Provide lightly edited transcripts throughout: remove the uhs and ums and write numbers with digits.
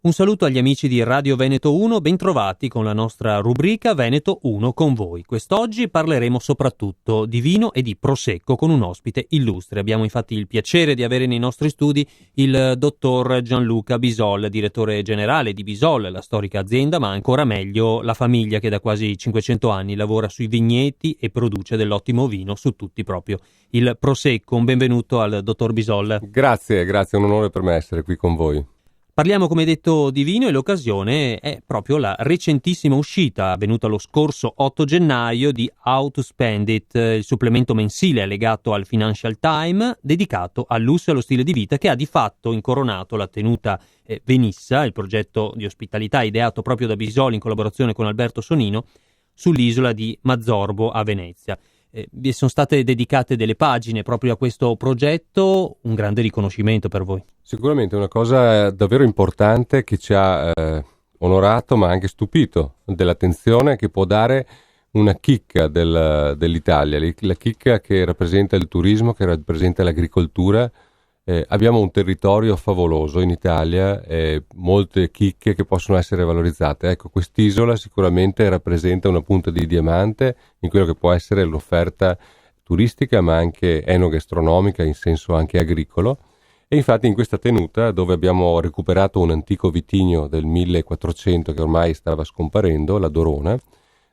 Un saluto agli amici di Radio Veneto 1, bentrovati con la nostra rubrica Veneto 1 con voi. Quest'oggi parleremo soprattutto di vino e di prosecco con un ospite illustre. Abbiamo infatti il piacere di avere nei nostri studi il dottor Gianluca Bisol, direttore generale di Bisol, la storica azienda, ma ancora meglio la famiglia che da quasi 500 anni lavora sui vigneti e produce dell'ottimo vino, su tutti proprio il prosecco. Un benvenuto al dottor Bisol. Grazie, è un onore per me essere qui con voi. Parliamo, come detto, di vino e l'occasione è proprio la recentissima uscita, avvenuta lo scorso 8 gennaio, di How to Spend It, il supplemento mensile legato al Financial Times, dedicato al lusso e allo stile di vita, che ha di fatto incoronato la tenuta Venissa, il progetto di ospitalità ideato proprio da Bisol in collaborazione con Alberto Sonino, sull'isola di Mazzorbo a Venezia. Vi sono state dedicate delle pagine proprio a questo progetto, un grande riconoscimento per voi. Sicuramente è una cosa davvero importante che ci ha onorato ma anche stupito, dell'attenzione che può dare una chicca dell'Italia, la chicca che rappresenta il turismo, che rappresenta l'agricoltura. Abbiamo un territorio favoloso in Italia, molte chicche che possono essere valorizzate. Ecco, quest'isola sicuramente rappresenta una punta di diamante in quello che può essere l'offerta turistica ma anche enogastronomica, in senso anche agricolo. E infatti in questa tenuta, dove abbiamo recuperato un antico vitigno del 1400 che ormai stava scomparendo, la Dorona,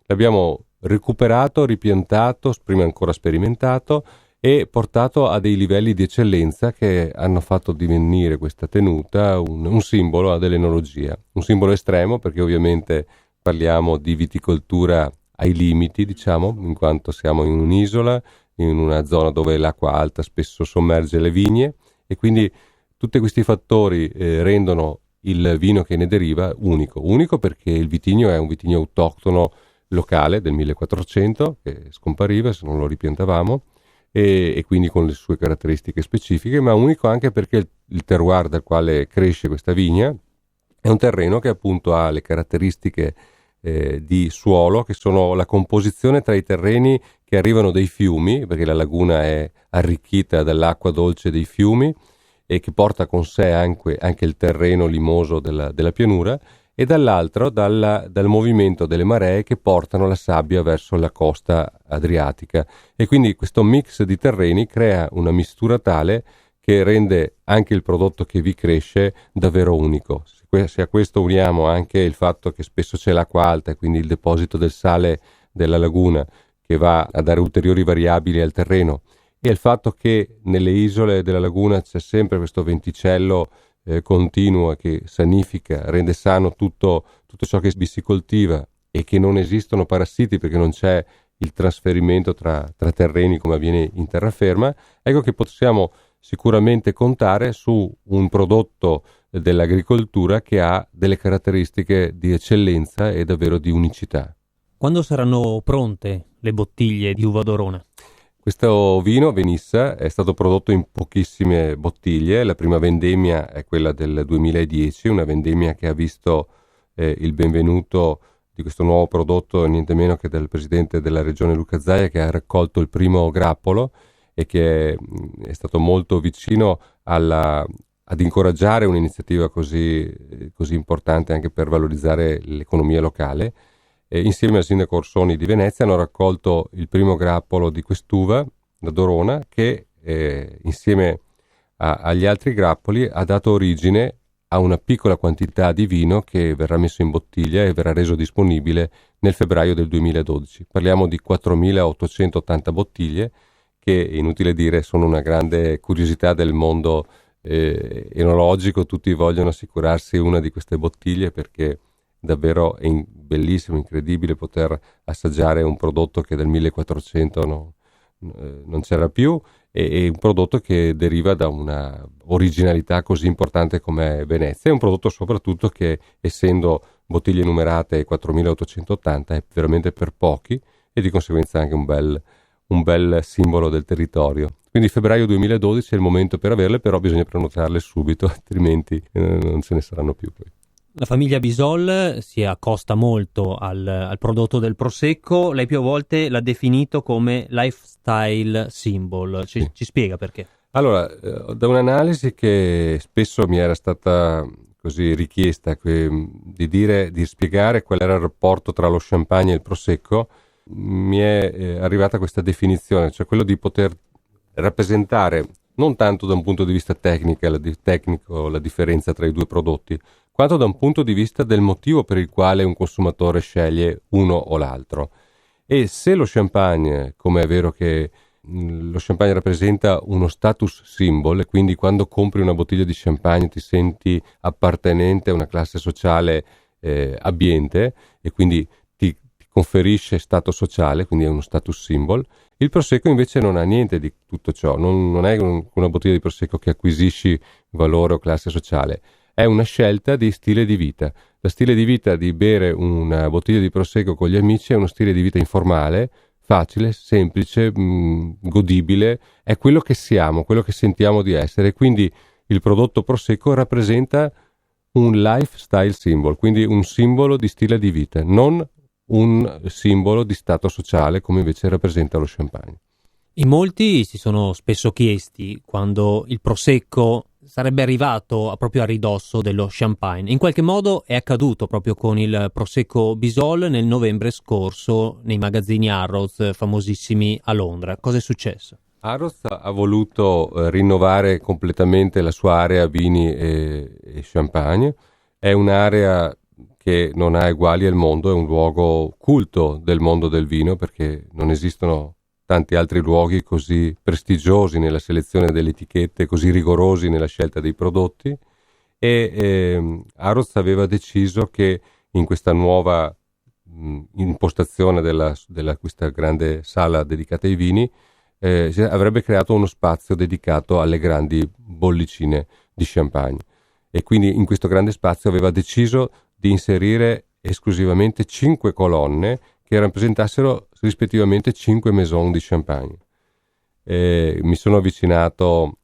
l'abbiamo recuperato, ripiantato, prima ancora sperimentato e portato a dei livelli di eccellenza che hanno fatto divenire questa tenuta un simbolo dell'enologia, un simbolo estremo, perché ovviamente parliamo di viticoltura ai limiti, diciamo, in quanto siamo in un'isola, in una zona dove l'acqua alta spesso sommerge le vigne, e quindi tutti questi fattori rendono il vino che ne deriva unico perché il vitigno è un vitigno autoctono locale del 1400 che scompariva se non lo ripiantavamo, e quindi con le sue caratteristiche specifiche, ma unico anche perché il terroir dal quale cresce questa vigna è un terreno che appunto ha le caratteristiche di suolo, che sono la composizione tra i terreni che arrivano dai fiumi, perché la laguna è arricchita dall'acqua dolce dei fiumi e che porta con sé anche il terreno limoso della pianura, e dall'altro dal movimento delle maree che portano la sabbia verso la costa adriatica, e quindi questo mix di terreni crea una mistura tale che rende anche il prodotto che vi cresce davvero unico. Se a questo uniamo anche il fatto che spesso c'è l'acqua alta e quindi il deposito del sale della laguna che va a dare ulteriori variabili al terreno, e il fatto che nelle isole della laguna c'è sempre questo venticello continuo che sanifica, rende sano tutto ciò che vi si coltiva, e che non esistono parassiti perché non c'è il trasferimento tra terreni come avviene in terraferma, ecco che possiamo sicuramente contare su un prodotto dell'agricoltura che ha delle caratteristiche di eccellenza e davvero di unicità. Quando saranno pronte le bottiglie di uva Dorona? Questo vino Venissa è stato prodotto in pochissime bottiglie. La prima vendemmia è quella del 2010, una vendemmia che ha visto il benvenuto di questo nuovo prodotto niente meno che del presidente della regione Luca Zaia, che ha raccolto il primo grappolo e che è stato molto vicino ad incoraggiare un'iniziativa così importante anche per valorizzare l'economia locale. Insieme al sindaco Orsoni di Venezia hanno raccolto il primo grappolo di quest'uva, la Dorona, che insieme agli altri grappoli ha dato origine a una piccola quantità di vino che verrà messo in bottiglia e verrà reso disponibile nel febbraio del 2012. Parliamo di 4.880 bottiglie che, inutile dire, sono una grande curiosità del mondo enologico. Tutti vogliono assicurarsi una di queste bottiglie perché davvero è bellissimo, incredibile poter assaggiare un prodotto che del 1400 non c'era più, e un prodotto che deriva da una originalità così importante come Venezia. È un prodotto soprattutto che, essendo bottiglie numerate 4880, è veramente per pochi e di conseguenza anche un bel simbolo del territorio. Quindi febbraio 2012 è il momento per averle, però bisogna prenotarle subito, altrimenti non ce ne saranno più poi. La famiglia Bisol si accosta molto al prodotto del Prosecco. Lei più volte l'ha definito come lifestyle symbol. Ci spiega perché? Allora, da un'analisi che spesso mi era stata così richiesta di spiegare qual era il rapporto tra lo champagne e il prosecco, mi è arrivata questa definizione, cioè quello di poter rappresentare non tanto da un punto di vista tecnico la differenza tra i due prodotti, quanto da un punto di vista del motivo per il quale un consumatore sceglie uno o l'altro. E se lo champagne, come è vero che lo champagne rappresenta uno status symbol, e quindi quando compri una bottiglia di champagne ti senti appartenente a una classe sociale abbiente e quindi ti conferisce stato sociale, quindi è uno status symbol. Il prosecco invece non ha niente di tutto ciò, non è una bottiglia di prosecco che acquisisci valore o classe sociale, è una scelta di stile di vita. Lo stile di vita di bere una bottiglia di prosecco con gli amici è uno stile di vita informale, facile, semplice, godibile, è quello che siamo, quello che sentiamo di essere. Quindi il prodotto prosecco rappresenta un lifestyle symbol, quindi un simbolo di stile di vita, non un simbolo di stato sociale come invece rappresenta lo champagne. In molti si sono spesso chiesti quando il prosecco sarebbe arrivato proprio a ridosso dello champagne. In qualche modo è accaduto proprio con il prosecco Bisol nel novembre scorso nei magazzini Harrods famosissimi a Londra. Cosa è successo? Harrods ha voluto rinnovare completamente la sua area vini e champagne. È un'area che non ha eguali al mondo, è un luogo culto del mondo del vino perché non esistono tanti altri luoghi così prestigiosi nella selezione delle etichette, così rigorosi nella scelta dei prodotti, e Harrods aveva deciso che in questa nuova impostazione della questa grande sala dedicata ai vini avrebbe creato uno spazio dedicato alle grandi bollicine di champagne, e quindi in questo grande spazio aveva deciso di inserire esclusivamente 5 colonne che rappresentassero rispettivamente 5 maison di champagne. Mi sono avvicinato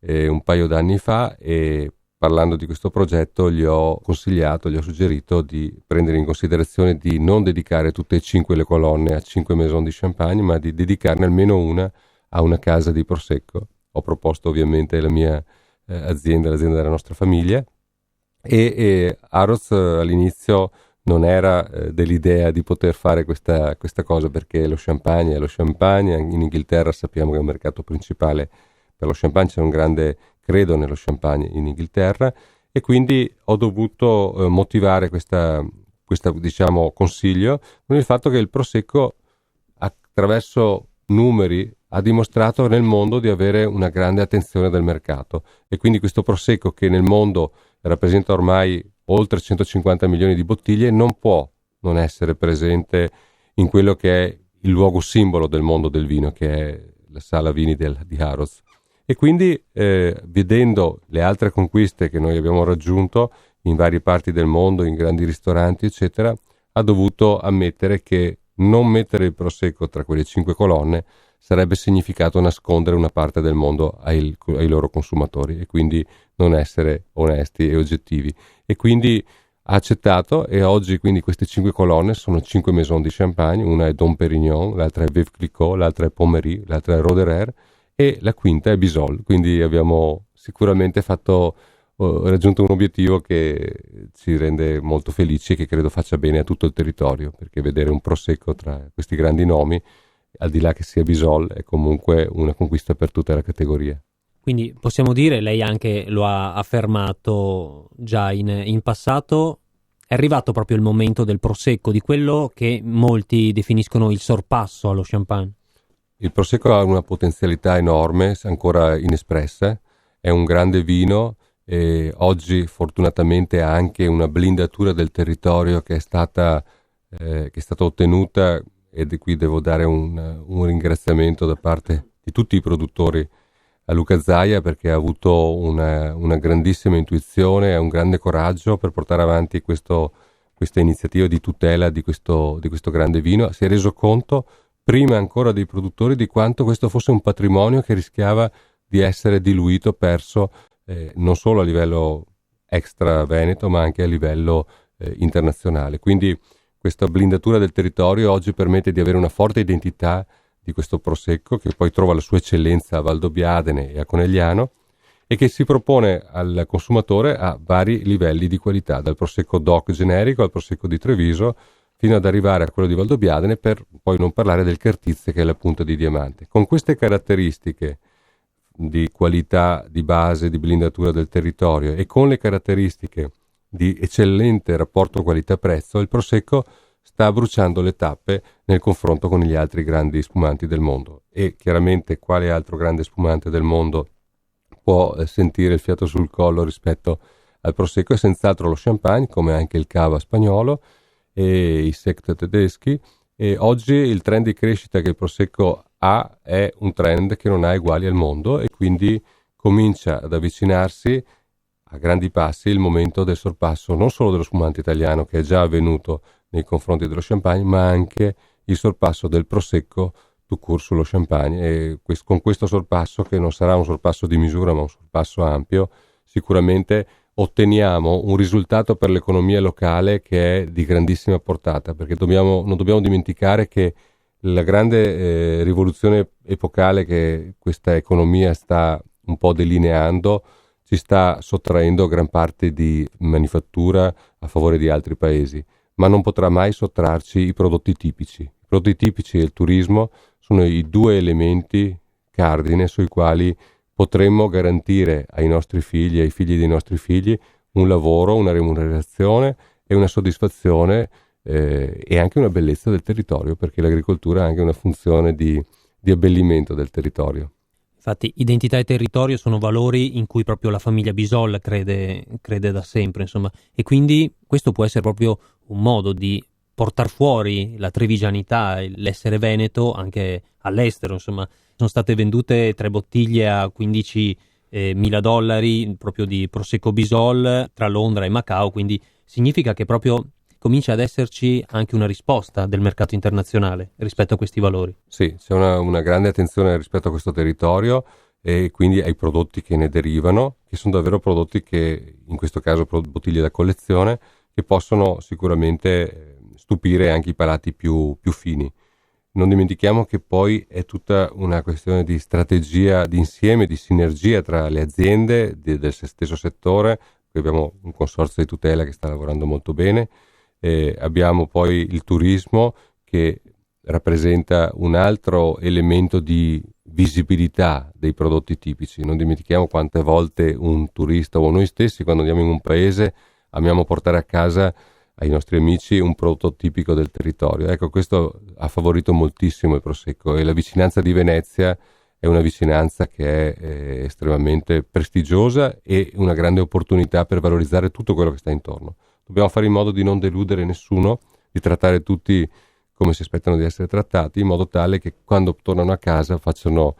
un paio d'anni fa e parlando di questo progetto gli ho suggerito di prendere in considerazione di non dedicare tutte e 5 le colonne a 5 maison di champagne, ma di dedicarne almeno una a una casa di prosecco. Ho proposto ovviamente la mia l'azienda della nostra famiglia, e Harrods all'inizio non era dell'idea di poter fare questa cosa, perché lo champagne è lo champagne. In Inghilterra sappiamo che è un mercato principale per lo champagne, c'è un grande credo nello champagne in Inghilterra, e quindi ho dovuto motivare questa diciamo consiglio con il fatto che il prosecco attraverso numeri ha dimostrato nel mondo di avere una grande attenzione del mercato, e quindi questo prosecco che nel mondo rappresenta ormai oltre 150 milioni di bottiglie non può non essere presente in quello che è il luogo simbolo del mondo del vino, che è la sala vini di Harrods. E quindi vedendo le altre conquiste che noi abbiamo raggiunto in varie parti del mondo, in grandi ristoranti eccetera, ha dovuto ammettere che non mettere il prosecco tra quelle 5 colonne sarebbe significato nascondere una parte del mondo ai loro consumatori, e quindi non essere onesti e oggettivi. E quindi ha accettato, e oggi quindi queste 5 colonne sono 5 maison di champagne, una è Dom Pérignon, l'altra è Veuve Clicquot, l'altra è Pommery, l'altra è Roederer e la quinta è Bisol. Quindi abbiamo sicuramente raggiunto un obiettivo che ci rende molto felici e che credo faccia bene a tutto il territorio, perché vedere un prosecco tra questi grandi nomi, al di là che sia Bisol, è comunque una conquista per tutta la categoria. Quindi possiamo dire, lei anche lo ha affermato già in passato, è arrivato proprio il momento del prosecco, di quello che molti definiscono il sorpasso allo champagne. Il prosecco ha una potenzialità enorme, ancora inespressa, è un grande vino, e oggi fortunatamente ha anche una blindatura del territorio che è stata ottenuta, e di cui devo dare un ringraziamento da parte di tutti i produttori a Luca Zaia, perché ha avuto una grandissima intuizione e un grande coraggio per portare avanti questa iniziativa di tutela di questo grande vino. Si è reso conto, prima ancora dei produttori, di quanto questo fosse un patrimonio che rischiava di essere diluito, perso, non solo a livello extra veneto ma anche a livello internazionale. Quindi questa blindatura del territorio oggi permette di avere una forte identità di questo prosecco, che poi trova la sua eccellenza a Valdobbiadene e a Conegliano, e che si propone al consumatore a vari livelli di qualità, dal Prosecco DOC generico al Prosecco di Treviso fino ad arrivare a quello di Valdobbiadene, per poi non parlare del Cartizze, che è la punta di diamante. Con queste caratteristiche di qualità, di base, di blindatura del territorio e con le caratteristiche di eccellente rapporto qualità-prezzo, il Prosecco sta bruciando le tappe nel confronto con gli altri grandi spumanti del mondo. E chiaramente quale altro grande spumante del mondo può sentire il fiato sul collo rispetto al Prosecco? È senz'altro lo Champagne, come anche il Cava spagnolo e i Sekt tedeschi. E oggi il trend di crescita che il Prosecco ha è un trend che non ha eguali al mondo, e quindi comincia ad avvicinarsi a grandi passi il momento del sorpasso non solo dello spumante italiano, che è già avvenuto nei confronti dello Champagne, ma anche il sorpasso del Prosecco tout court sullo Champagne. E con questo sorpasso, che non sarà un sorpasso di misura ma un sorpasso ampio, sicuramente otteniamo un risultato per l'economia locale che è di grandissima portata, perché non dobbiamo dimenticare che la grande rivoluzione epocale che questa economia sta un po' delineando ci sta sottraendo gran parte di manifattura a favore di altri paesi, ma non potrà mai sottrarci i prodotti tipici. I prodotti tipici e il turismo sono i due elementi cardine sui quali potremmo garantire ai nostri figli e ai figli dei nostri figli un lavoro, una remunerazione e una soddisfazione e anche una bellezza del territorio, perché l'agricoltura ha anche una funzione di abbellimento del territorio. Infatti identità e territorio sono valori in cui proprio la famiglia Bisol crede da sempre, insomma, e quindi questo può essere proprio un modo di portare fuori la trevigianità, l'essere veneto anche all'estero. Insomma, sono state vendute 3 bottiglie a $15.000 proprio di Prosecco Bisol tra Londra e Macao, quindi significa che proprio comincia ad esserci anche una risposta del mercato internazionale rispetto a questi valori. Sì, c'è una grande attenzione rispetto a questo territorio e quindi ai prodotti che ne derivano, che sono davvero prodotti che, in questo caso bottiglie da collezione, che possono sicuramente stupire anche i palati più fini. Non dimentichiamo che poi è tutta una questione di strategia di insieme, di sinergia tra le aziende del stesso settore. Qui abbiamo un consorzio di tutela che sta lavorando molto bene. Abbiamo poi il turismo, che rappresenta un altro elemento di visibilità dei prodotti tipici. Non dimentichiamo quante volte un turista o noi stessi, quando andiamo in un paese, amiamo portare a casa ai nostri amici un prodotto tipico del territorio. Ecco, questo ha favorito moltissimo il Prosecco, e la vicinanza di Venezia è una vicinanza che è estremamente prestigiosa e una grande opportunità per valorizzare tutto quello che sta intorno. Dobbiamo fare in modo di non deludere nessuno, di trattare tutti come si aspettano di essere trattati, in modo tale che quando tornano a casa facciano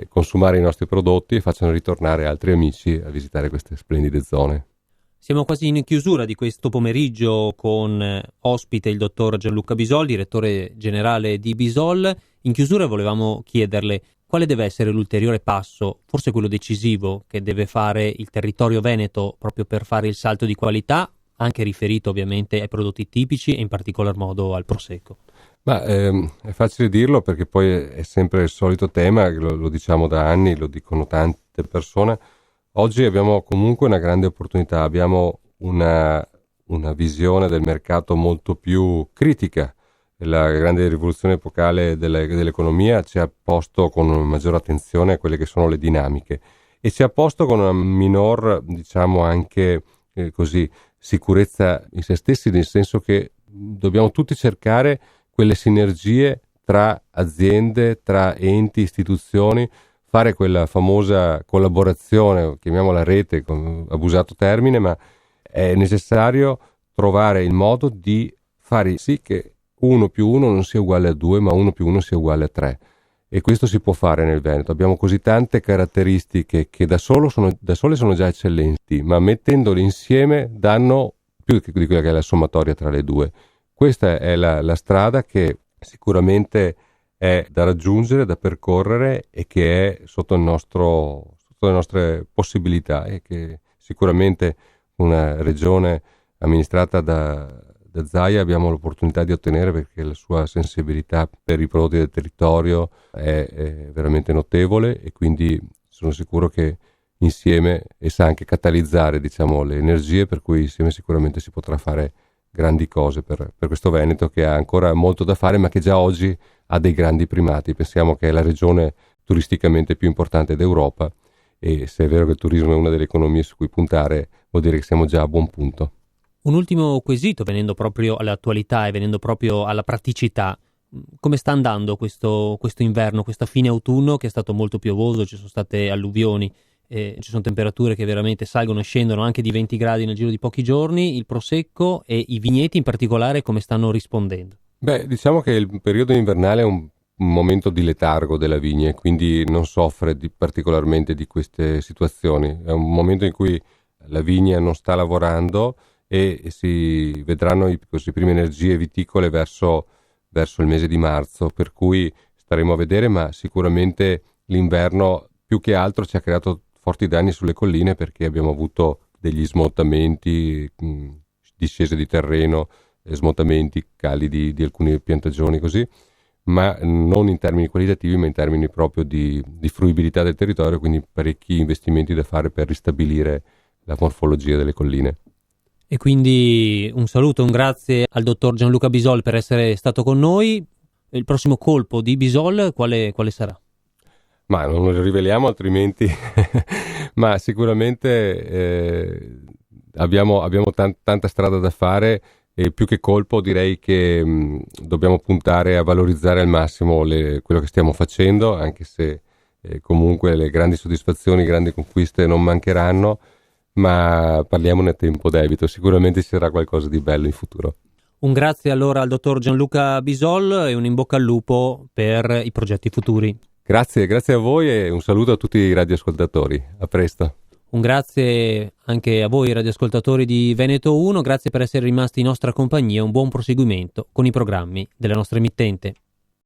consumare i nostri prodotti e facciano ritornare altri amici a visitare queste splendide zone. Siamo quasi in chiusura di questo pomeriggio con ospite il dottor Gianluca Bisol, direttore generale di Bisol. In chiusura volevamo chiederle quale deve essere l'ulteriore passo, forse quello decisivo, che deve fare il territorio veneto proprio per fare il salto di qualità, anche riferito ovviamente ai prodotti tipici e in particolar modo al Prosecco. Ma è facile dirlo, perché poi è sempre il solito tema, lo diciamo da anni, lo dicono tante persone. Oggi abbiamo comunque una grande opportunità, abbiamo una visione del mercato molto più critica. La grande rivoluzione epocale dell'economia ci ha posto con maggiore attenzione a quelle che sono le dinamiche, e ci ha posto con una minor, diciamo anche così, sicurezza in se stessi, nel senso che dobbiamo tutti cercare quelle sinergie tra aziende, tra enti, istituzioni, fare quella famosa collaborazione, chiamiamola rete, abusato termine, ma è necessario trovare il modo di fare sì che 1 più 1 non sia uguale a 2, ma 1 più 1 sia uguale a 3. E questo si può fare nel Veneto. Abbiamo così tante caratteristiche che da sole sono già eccellenti, ma mettendole insieme danno più di quella che è la sommatoria tra le due. Questa è la strada che sicuramente è da raggiungere, da percorrere, e che è sotto le nostre possibilità, e che sicuramente una regione amministrata da Zaia abbiamo l'opportunità di ottenere, perché la sua sensibilità per i prodotti del territorio è veramente notevole, e quindi sono sicuro che insieme e sa anche catalizzare, diciamo, le energie, per cui insieme sicuramente si potrà fare grandi cose per questo Veneto, che ha ancora molto da fare, ma che già oggi ha dei grandi primati. Pensiamo che è la regione turisticamente più importante d'Europa, e se è vero che il turismo è una delle economie su cui puntare, vuol dire che siamo già a buon punto. Un ultimo quesito, venendo proprio all'attualità e venendo proprio alla praticità. Come sta andando questo inverno, questa fine autunno, che è stato molto piovoso, ci sono state alluvioni, ci sono temperature che veramente salgono e scendono anche di 20 gradi nel giro di pochi giorni, il prosecco e i vigneti in particolare come stanno rispondendo? Beh, diciamo che il periodo invernale è un momento di letargo della vigne, quindi non soffre particolarmente di queste situazioni. È un momento in cui la vigna non sta lavorando e si vedranno le prime energie viticole verso il mese di marzo, per cui staremo a vedere, ma sicuramente l'inverno più che altro ci ha creato forti danni sulle colline, perché abbiamo avuto degli smottamenti, discese di terreno, smottamenti, cali di alcune piantagioni così, ma non in termini qualitativi, ma in termini proprio di fruibilità del territorio, quindi parecchi investimenti da fare per ristabilire la morfologia delle colline. E quindi un saluto, un grazie al dottor Gianluca Bisol per essere stato con noi. Il prossimo colpo di Bisol quale sarà? Ma non lo riveliamo, altrimenti ma sicuramente abbiamo tanta strada da fare, e più che colpo direi che dobbiamo puntare a valorizzare al massimo quello che stiamo facendo, anche se comunque le grandi soddisfazioni, grandi conquiste non mancheranno, ma parliamone a tempo debito, sicuramente ci sarà qualcosa di bello in futuro. Un grazie allora al dottor Gianluca Bisol e un in bocca al lupo per i progetti futuri. Grazie a voi e un saluto a tutti i radioascoltatori. A presto. Un grazie anche a voi radioascoltatori di Veneto 1, grazie per essere rimasti in nostra compagnia, un buon proseguimento con i programmi della nostra emittente.